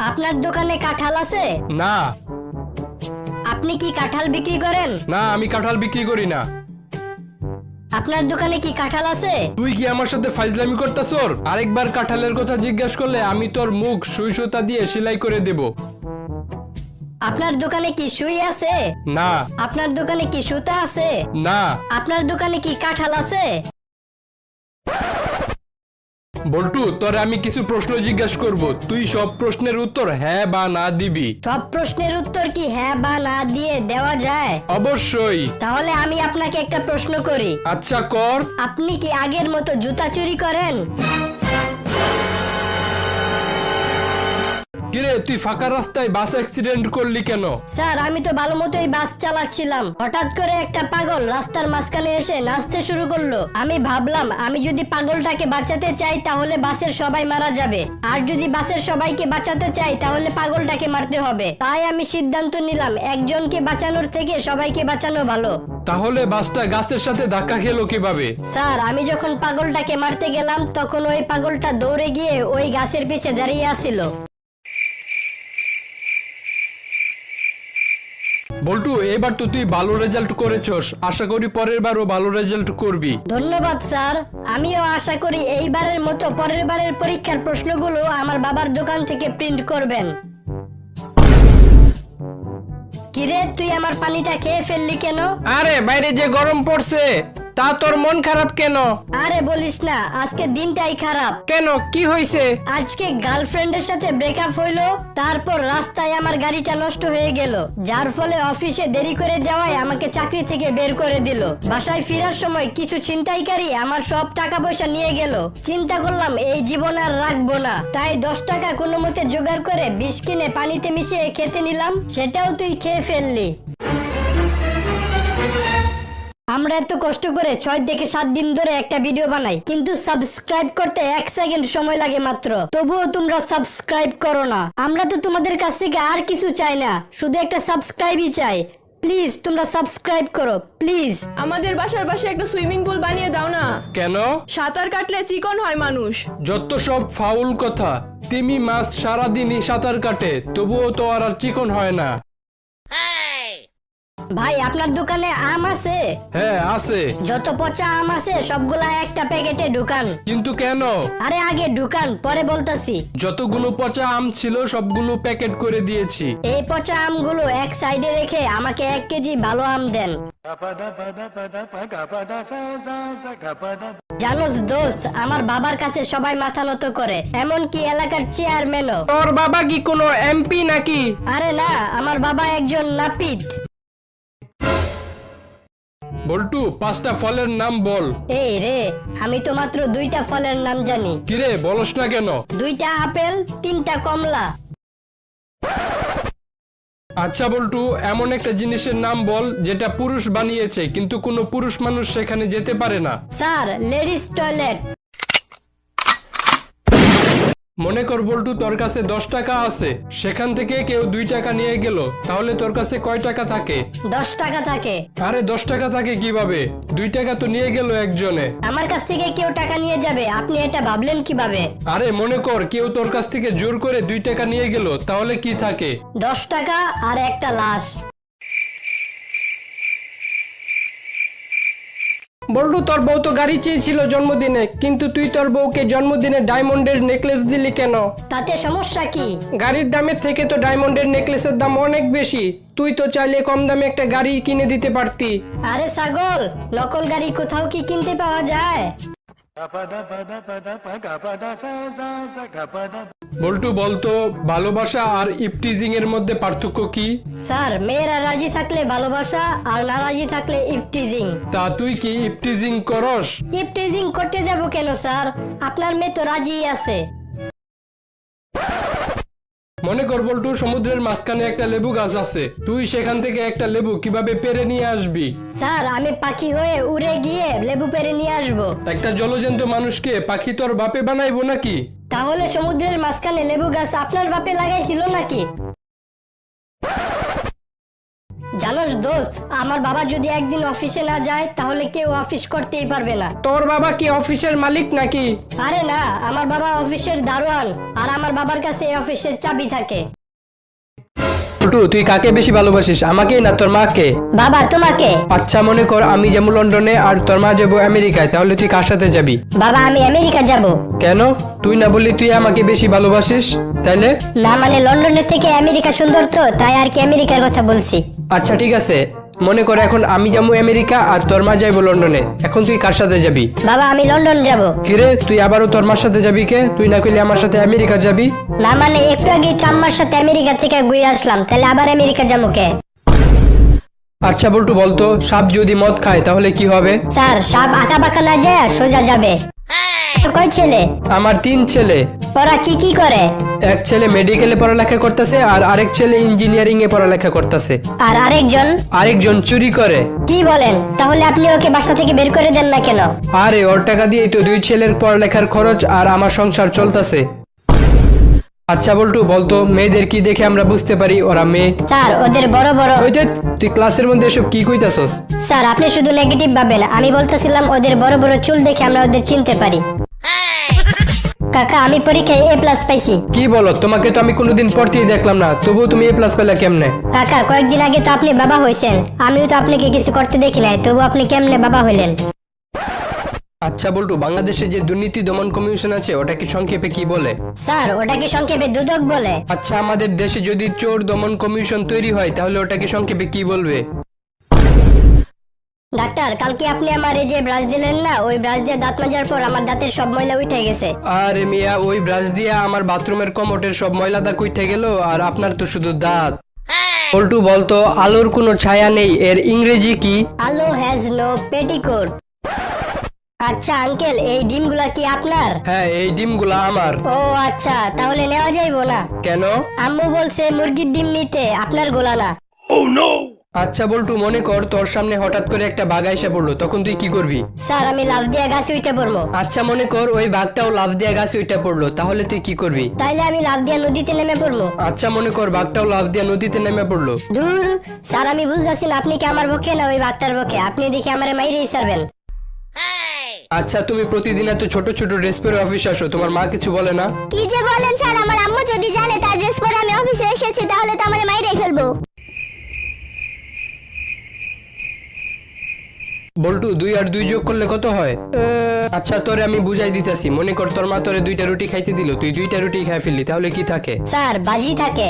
আপনার দোকানে কাঁঠাল আছে? না। আপনি কি কাঁঠাল বিক্রি করেন? না, আমি কাঁঠাল বিক্রি করি না। আপনার দোকানে কি কাঁঠাল আছে? তুই কি আমার সাথে ফাইজলামি করতাছর? আরেকবার কাঁঠালের কথা জিজ্ঞাসা করলে আমি তোর মুখ সুই সুতা দিয়ে সেলাই করে দেব। আপনার দোকানে কি সুই আছে? না। আপনার দোকানে কি সুতা আছে? না। আপনার দোকানে কি কাঁঠাল আছে? বল্টু, তোরে আমি কিছু প্রশ্ন জিজ্ঞাসা করব, তুই সব প্রশ্নের উত্তর হ্যাঁ বা না দিবি। সব প্রশ্নের উত্তর কি হ্যাঁ বা না দিয়ে দেওয়া যায়? অবশ্যই। তাহলে আমি আপনাকে একটা প্রশ্ন করি। আচ্ছা, কর। আপনি কি আগের মতো জুতা চুরি করেন? কিরে, তুই ফাঁকা রাস্তায় বাস অ্যাক্সিডেন্ট করলি কেন? স্যার, আমি তো ভালো মতোই বাস চালাচ্ছিলাম, হঠাৎ করে একটা পাগল রাস্তার মাঝখানে এসে নাচতে শুরু করলো। আমি ভাবলাম আমি যদি পাগলটাকে বাঁচাতে চাই তাহলে বাসের সবাই মারা যাবে, আর যদি বাসের সবাইকে বাঁচাতে চাই তাহলে পাগলটাকে মারতে হবে। তাই আমি সিদ্ধান্ত নিলাম একজনকে বাঁচানোর থেকে সবাইকে বাঁচানো ভালো। তাহলে বাসটা গাছের সাথে ধাক্কা খেলো কিভাবে? স্যার, আমি যখন পাগলটাকে মারতে গেলাম তখন ওই পাগলটা দৌড়ে গিয়ে ওই গাছের পিছে দাঁড়িয়ে আছিল। বল্টু, এবার তো তুই ভালো রেজাল্ট করেছস, আশা করি পরের বারও ভালো রেজাল্ট করবি। ধন্যবাদ স্যার, আমিও আশা করি এইবারের মতো পরের বারের পরীক্ষার প্রশ্নগুলো আমার বাবার দোকান থেকে প্রিন্ট করবেন। কিরে, তুই আমার পানিটা খেয়ে ফেললি কেন? আরে বাইরে যে গরম পড়ছে, তা তোর মন খারাপ কেন? আরে বলিস না, আজকে দিনটাই খারাপ। কেন, কি হয়েছে? আজকে গার্লফ্রেন্ডের সাথে ব্রেকআপ হইলো, তারপর রাস্তায় আমার গাড়িটা নষ্ট হয়ে গেল, যার ফলে অফিসে দেরি করে যাওয়ায় আমাকে চাকরি থেকে বের করে দিল। বাসায় ফেরার সময় কিছু ছিনতাইকারী আমার সব টাকা পয়সা নিয়ে গেল। চিন্তা করলাম এই জীবন আর রাখবো না, তাই 10 টাকা কোনো মতে জোগাড় করে বিষ কিনে পানিতে মিশিয়ে খেতে নিলাম, সেটাও তুই খেয়ে ফেললি। আমরা এত কষ্ট করে 6 থেকে 7 দিন ধরে একটা ভিডিও বানাই, কিন্তু সাবস্ক্রাইব করতে 1 সেকেন্ড সময় লাগে মাত্র, তবুও তোমরা সাবস্ক্রাইব করো না। আমরা তো তোমাদের কাছ থেকে আর কিছু চাই না, শুধু একটা সাবস্ক্রাইবই চাই। প্লিজ তোমরা সাবস্ক্রাইব করো, প্লিজ। আমাদের বাসার পাশে একটা সুইমিং পুল বানিয়ে দাও না। কেন? সাঁতার কাটলে চিকন হয় মানুষ। যত সব ফাউল কথা। তিমি মাছ সারাদিনই সাঁতার কাটে, তবুও তো আর চিকন হয় না। ভাই, আপনার দোকানে আম আছে? হ্যাঁ, আছে। যত পচা আম আছে সবগুলা একটা প্যাকেটে ঢুকান। কিন্তু কেন? আরে আগে ঢুকান, পরে বলতাছি। যতগুলো পচা আম ছিল সবগুলো প্যাকেট করে দিয়েছি। এই পচা আমগুলো এক সাইডে রেখে আমাকে 1 কেজি ভালো আম দেন। জানোস দোস্ত, আমার বাবার কাছে সবাই মাথা নত করে, এমনকি এলাকার চেয়ারম্যানও। তোর বাবা কি কোনো এমপি নাকি? আরে না, আমার বাবা একজন নাপিত। বল্টু, 5টা ফলের নাম বল। এই রে, আমি তো মাত্র 2টা ফলের নাম জানি। কিরে, বলস না কেন? 2টা আপেল, 3টা কমলা। আচ্ছা বল্টু, এমন একটা জিনিসের নাম বল যেটা পুরুষ বানিয়েছে কিন্তু কোনো পুরুষ মানুষ সেখানে যেতে পারে না। Sir, ladies toilet. মনে কর বল্টু, তোর কাছে 10 টাকা আছে, সেখান থেকে কেউ 2 টাকা নিয়ে গেল, তাহলে তোর কাছে কয় টাকা থাকে? 10 টাকা থাকে। আরে 10 টাকা থাকে কিভাবে? 2 টাকা তো নিয়ে গেল একজনে। আমার কাছ থেকে কেউ টাকা নিয়ে যাবে, আপনি এটা ভাবলেন কিভাবে? আরে মনে কর কেউ তোর কাছ থেকে জোর করে 2 টাকা নিয়ে গেল, তাহলে কি থাকে? 10 টাকা আর একটা লাশ। বল্টু, তোর বউ তো গাড়ি চেয়েছিল জন্মদিনে, কিন্তু তুই তোর বউকে জন্মদিনে ডায়মন্ডের নেকলেস দিলি কেন? তাতে সমস্যা কি? গাড়ির দামের থেকে তো ডায়মন্ডের নেকলেসের দাম অনেক বেশি। তুই তো চাইলে কম দামে একটা গাড়ি কিনে দিতে পারতি। আরে ছাগল, নকল গাড়ি কোথাও কি কিনতে পাওয়া যায়? বল্টু, বলতো ভালোবাসা আর ইপটিজিং এর মধ্যে পার্থক্য কি? স্যার, মেয়েরা রাজি থাকলে ভালোবাসা, আর না রাজি থাকলে ইফটিজিং। তা তুই কি ইপটিজিং করস? ইফটিজিং করতে যাব কেন স্যার? আপনার মেয়ে তো রাজি আছে। মনে কর বল্টু, সমুদ্রের মাঝখানে একটা লেবু গাছ আছে, তুই সেখান থেকে একটা লেবু কিভাবে পেরে নিয়ে আসবি? স্যার, আমি পাখি হয়ে উড়ে গিয়ে লেবু পেরে নিয়ে আসবো। একটা জলজন্ত মানুষকে পাখি তোর বাপে বানাইবো নাকি? তাহলে সমুদ্রের মাঝখানে লেবু গাছ আপনার বাপে লাগাইছিল নাকি? জানোস দোস্ত, আমার বাবা যদি একদিন অফিসে না যায় তাহলে কেউ অফিস করতেই পারবে না। তোর বাবা কি অফিসের মালিক নাকি? আরে না, আমার বাবা অফিসের দারোয়ান, আর আমার বাবার কাছে এই অফিসের চাবি থাকে। বল্টু, তুই কাকে বেশি ভালোবাসিস, আমাকে না তোর মাকে? বাবা, তোমাকে। আচ্ছা মনে কর আমি যাবো লন্ডনে আর তোর মা যাবো আমেরিকায়, তাহলে তুই কার সাথে যাবি? বাবা, আমি আমেরিকা যাব। কেন? তুই না বললি তুই আমাকে বেশি ভালোবাসিস, তাইলে? না মানে লন্ডনের থেকে আমেরিকা সুন্দর তো, তাই আর কি আমেরিকার কথা বলছি। আচ্ছা ঠিক আছে, মনে কর এখন আমি যাবো আমেরিকা আর তোর মা যাইবো লন্ডনে, এখন তুই কার সাথে যাবি? বাবা, আমি লন্ডন যাব। কিরে, তুই আবারও তোর মার সাথে যাবি কে? তুই না কইলে আমার সাথে আমেরিকা যাবি? না মানে একটু আগে তো আম্মার সাথে আমেরিকা থেকে ঘুরে আসলাম, তাহলে আবার আমেরিকা যাবো কে? আচ্ছা বল্টু বলতো, সাপ যদি মদ খায় তাহলে কি হবে? স্যার, সাপ আঁকা বাঁকা না যায় সোজা যাবে। কয় ছেলে? আমার 3 ছেলে। ওরা কি কি করে? এক ছেলে মেডিকেলে পড়ালেখা করতেছে আর আরেক ছেলে ইঞ্জিনিয়ারিং এ পড়ালেখা করতেছে। আর আরেকজন চুরি করে। কি বলেন? তাহলে আপনি ওকে বাসা থেকে বের করে দেন না কেন? আরে ওর টাকা দিয়েই তো 2 ছেলের পড়ালেখার খরচ আর আমার সংসার চলতেছে। আচ্ছা বল্টু বলতো, মেয়েদের কি দেখে আমরা বুঝতে পারি ওরা মেয়ে? স্যার, ওদের বড় বড়। ওই যে, তুই ক্লাসের মধ্যে এসব কি কইতাছস? স্যার, আপনি শুধু নেগেটিভ ভাবেন, আমি বলতেছিলাম ওদের বড় বড় চুল দেখে আমরা ওদের চিনতে পারি। কাকা, আমি পরীক্ষায় A+ পাইছি। কি বলো? তোমাকে তো আমি কোনোদিন পড়তেই দেখলাম না, তবুও তুমি A+ পেলে কেমনে? কাকা, কয়েকদিন আগে তো আপনি বাবা হয়েছেন, আমিও তো আপনাকে কিছু করতে দেখি নাই, তবু আপনি কেমনে বাবা হইলেন? আচ্ছা বল্টু, বাংলাদেশে যে দুর্নীতি দমন কমিশন আছে ওটা কি সংক্ষেপে কি বলে? স্যার, ওটাকে সংক্ষেপে দুদক বলে। আচ্ছা, আমাদের দেশে যদি চোর দমন কমিশন তৈরি হয় তাহলে ওটাকে সংক্ষেপে কি বলবে? ডাক্তার, কালকে আপনি আমার এই যে ব্রাশ দিলেন না, ওই ব্রাশ দিয়ে দাঁত মাজার পর আমার দাঁতের সব ময়লা উঠে গেছে। আরে মিয়া, ওই ব্রাশ দিয়ে আমার বাথরুমের কমোটের সব ময়লা দাগ উঠে গেল, আর আপনার তো শুধু দাঁত। বল্টু বলতো, আলোর কোনো ছায়া নেই এর ইংরেজি কি? আলো হ্যাজ নো পেটিকোট। আচ্ছা আঙ্কেল, এই ডিমগুলা কি আপনার? হ্যাঁ, এই ডিমগুলা আমার। ও আচ্ছা, তাহলে নেওয়া যাইবো না? কেন? আম্মু বলছে মুরগির ডিম নিতে, আপনার গোলা না। আচ্ছা বল্টু, মনে কর তোর সামনে হঠাৎ করে একটা বাঘ এসে পড়লো, তখন তুই কি করবি? স্যার, আমি লাফ দিয়ে গাছে উঠে পড়বো। আচ্ছা মনে কর ওই বাঘটাও লাফ দিয়ে গাছে উঠে পড়লো, তাহলে তুই কি করবি? তাইলে আমি লাফ দিয়ে নদীতে নেমে পড়বো। আচ্ছা মনে কর বাঘটাও লাফ দিয়ে নদীতে নেমে পড়লো। দূর স্যার, আমি বুঝতেছি না আপনি কি আমার পক্ষে না ওই বাঘটার পক্ষে, আপনি দেখি আমার মাইরেই ছাড়বেন। আচ্ছা, তুমি প্রতিদিন এত ছোট ছোট ড্রেস পরে অফিসে আসো, তোমার মা কিছু বলে না? কি যে বলেন স্যার, আমার আম্মু যদি জানে তার ড্রেস পরে আমি অফিসে এসেছি তাহলে তো আমার মাইরেই ফেলবো। বল্টু, 2 আর 2 যোগ করলে কত হয়? আচ্ছা তোরে আমি বুঝাই দিতেছি, মনে কর তোর মা তোরে 2টা রুটি খাইতে দিল, তুই 2টা রুটি খাই ফেললি, তাহলে কি থাকে? স্যার, বাজি থাকে।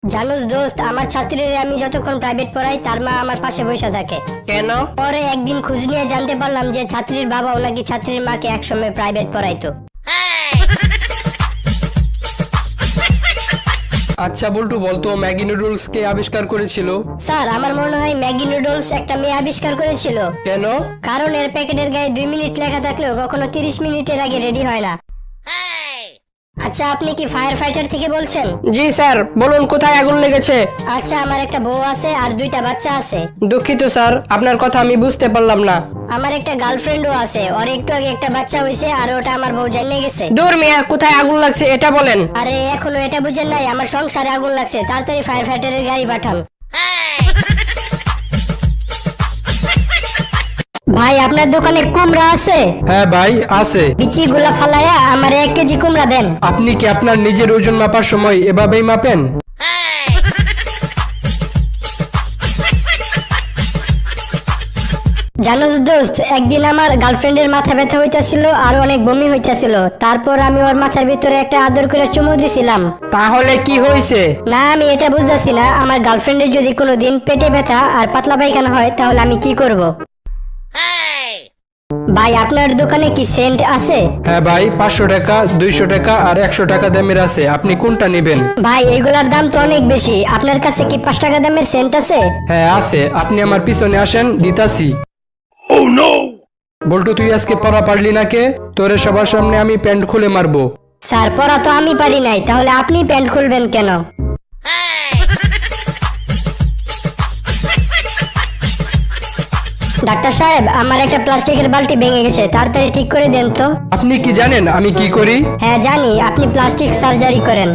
জানোস দোস্ত, আমার ছাত্রীদের আমি যতক্ষণ প্রাইভেট পড়াই তার মা আমার পাশে বসে থাকে। কেন? পরে একদিন খোঁজ নিয়ে জানতে পারলাম যে ছাত্রীর বাবা নাকি ছাত্রীর মাকে একসময় প্রাইভেট পড়াইতো। আচ্ছা বল্টু বলতো, ম্যাগি নুডলস কে আবিষ্কার করেছিল? স্যার, আমার মনে হয় ম্যাগি নুডলস একটা মেয়ে আবিষ্কার করেছিল। কেন? কারণ এর প্যাকেটের গায়ে 2 মিনিট লেখা থাকলেও কখনো 30 মিনিটের আগে রেডি হয় না। আচ্ছা, আপনি কি ফায়ার ফাইটার থেকে বলছেন? জি স্যার, বলুন কোথায় আগুন লেগেছে? আচ্ছা, আমার একটা বউ আছে আর 2টা বাচ্চা আছে। দুঃখিত স্যার, আপনার কথা আমি বুঝতে পারলাম না। আমার একটা গার্লফ্রেন্ডও আছে, ওর একটু আগে একটা বাচ্চা হয়েছে আর ওটা আমার বউ জানিয়ে গেছে। দূর মিয়া, কোথায় আগুন লাগছে এটা বলেন। আরে এখনো এটা বুঝেন নাই, আমার সংসারে আগুন লাগছে, তাড়াতাড়ি ফায়ার ফাইটারের গাড়ি পাঠান। ভাই, আপনার দোকানে কুমড়া আছে? হ্যাঁ ভাই আছে। বিচিগুলা ফালায়া আমার 1 কেজি কুমড়া দেন। আপনি কি আপনার নিজের ওজন মাপার সময় এভাবেই মাপেন? জানোস দোস্ত, একদিন আমার গার্লফ্রেন্ডের মাথা ব্যথা হইতাছিল আর অনেক বমি হইতাছিল, তারপর আমি ওর মাথার ভিতরে একটা আদর করে চুমু দিছিলাম। তাহলে কি হয়েছে? না, আমি এটা বুঝতেছি না, আমার গার্লফ্রেন্ডের যদি কোনোদিন পেটে ব্যথা আর পাতলা পায়খানা হয় তাহলে আমি কি করব? ভাই, আপনার দোকানে কি সেন্ট আছে? হ্যাঁ ভাই, 500 টাকা, 200 টাকা আর 100 টাকা দামের আছে, আপনি কোনটা নেবেন? ভাই, এগুলার দাম তো অনেক বেশি, আপনার কাছে কি 5 টাকা দামের সেন্ট আছে? হ্যাঁ আছে, আপনি আমার পিছনে আসেন, দিতাছি। বল্টু, তুই আজকে পড়া পারলি না কে? তোরে সবার সামনে আমি প্যান্ট খুলে মারবো। স্যার, পড়া তো আমি পারি নাই, তাহলে আপনি প্যান্ট খুলবেন কেন? ডাক্তার সাহেব, আমার একটা প্লাস্টিকের বালতি ভেঙে গেছে, তাড়াতাড়ি ঠিক করে দেন তো। আপনি কি জানেন আমি কি করি? হ্যাঁ জানি, আপনি প্লাস্টিক সার্জারি করেন।